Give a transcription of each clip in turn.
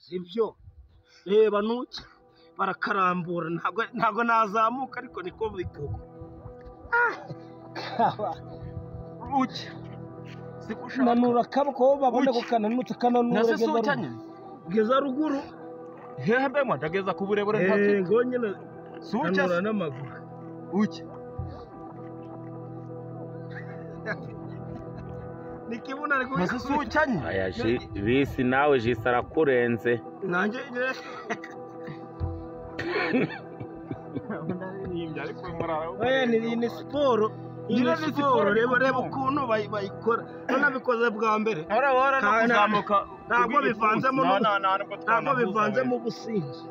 sibyo reba nuke barakarambura ntago nazamuka ariko niko bikorwa uke nanura akaboko babone gukananutse kananura geza ruguru hehe mbe ndageza ku burebure ngo nyine nanura n'amaguru uke nikibuna ariko nasusucyanye aya bisi nawe jisa arakurenze nanjye ni siporo iyi siporo reba ukuntu bayikora nabikoze bwa mbere ntabwo bivanzemo ubusinzi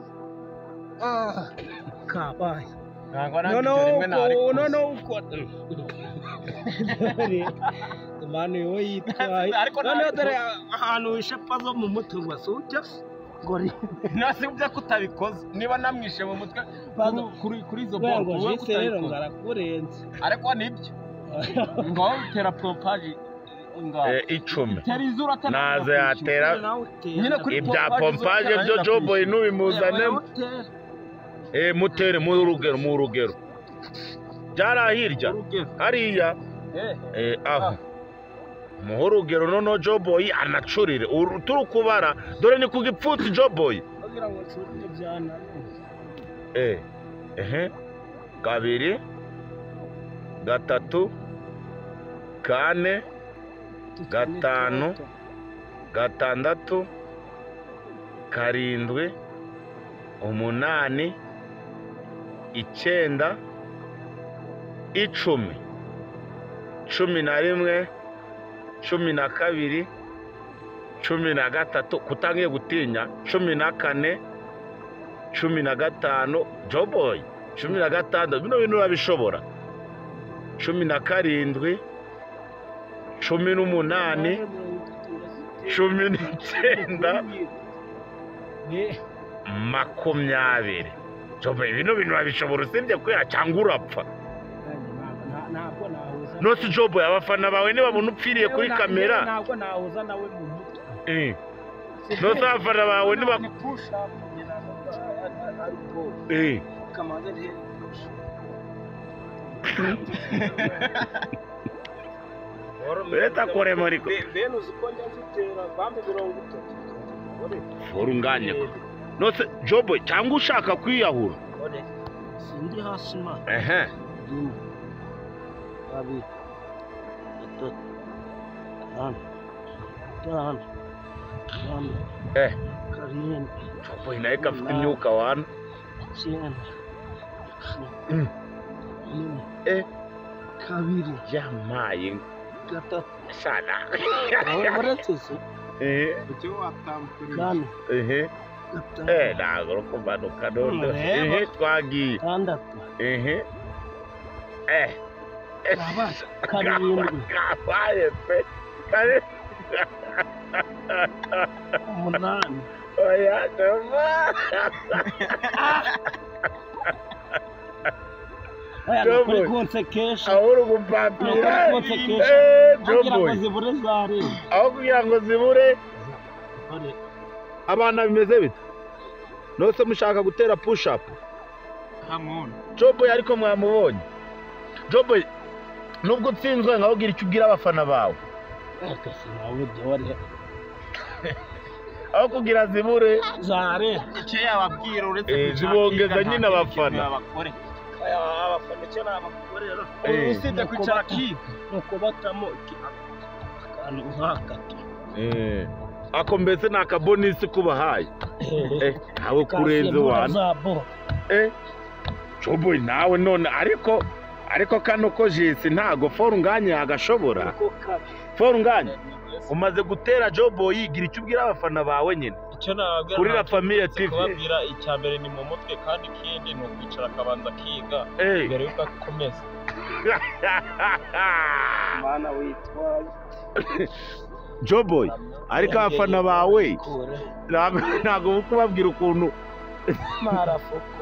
kabaye noneho ukora manu yo yitwaye noneho dore ahantu wishe pazo mu mutwe ngo asuke ngo nasi byo kutabikoze niba namwishe mu mutwe kuri izo bombo we kutabikoze arakurenze ariko nibyo ngo tera propage icumi naze yatera ibya pompage byo jobo inubimuzanemo mutere mu rugero byarahirya hariya aho mu rugero noneho joboyi anacurire turi kubara dore ni ku gipfutsi joboyi kabiri gatatu kane gatanu gatandatu karindwi umunani icyenda icumi cumi na rimwe cumi na kabiri cumi na gatatu kutangiye gutinya cumi na kane cumi na gatanu joboyi cumi na gatandatu bino bintu urabishobora cumi na karindwi cumi n'umunani cumi n'icyenda makumyabiri joboyi bino bintu urabishobora usibye kwera cyangwa urapfa nose joboyi abafana bawe nibabona upfiriye kuri kamera ntabwo nahuza nawe mu mutwe nose abafana bawe niba leta kore mariko bene uziko njya zitera bambe 30 forunganye nose joboyi cyangwa ushaka kwiyahura sindi hasi ma Abi, itu, dan, kalian, coba ini aja kafenya kawan, sian, kabiri, jamaing, kata, sana, berarti sih, itu atam dan, nah kalau kembali kadon, twagi, tanda, Kapaye pe. Munan. Oh ya, coba. Coba konsekesi. Ahuru kumpapi. Coba. Aku yang ngozibure. Abana bimeze bite? Nose mushaka gutera push up. Hamon. Jobo ariko mwamubonye. Jobo nubwo utsinzwe ngaho gira icyo ubwira abafana bawe aho kugira zibure zare icyo yababwira uretse zibongeza nyine abafana abafana cyo nabakorera usibye kwicara kiga nuko batamo akantu nk'akato ako mbese ni akabonisi kubahaye ntawe kurenze wana Jobo nawe none ariko kano ko jisi ntago forunganye agashobora forunganye umaze gutera Jobo yigira icyo ubwira abafana bawe nyine icyo nababwira kuri La Famille TV kubabwira icyambere ni mu mutwe kandi ikindi ni ukwicara akabanza kiga mbere yuko akomeza mana witwaye Jobo ariko abafana bawe ntago kubabwira ukuntu marafoko